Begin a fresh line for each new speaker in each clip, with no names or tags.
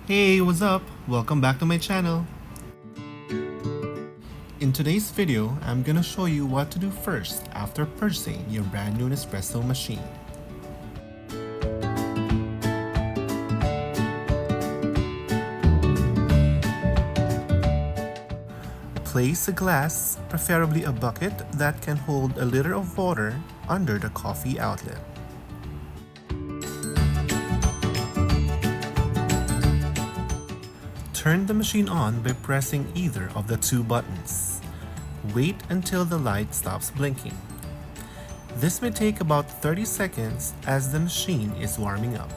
Hey, what's up? Welcome back to my channel. In today's video, I'm gonna show you what to do first after purchasing your brand new Nespresso machine. Place a glass, preferably a bucket that can hold a liter of water, under the coffee outlet. Turn the machine on by pressing either of the two buttons. Wait until the light stops blinking. This may take about 30 seconds as the machine is warming up.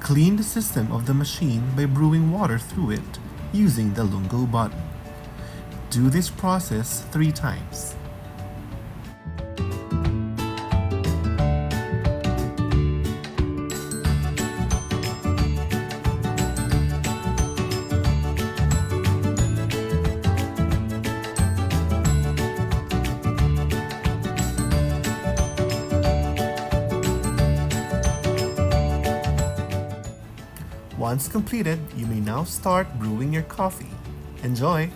Clean the system of the machine by brewing water through it using the Lungo button. Do this process 3 times. Once completed, you may now start brewing your coffee. Enjoy!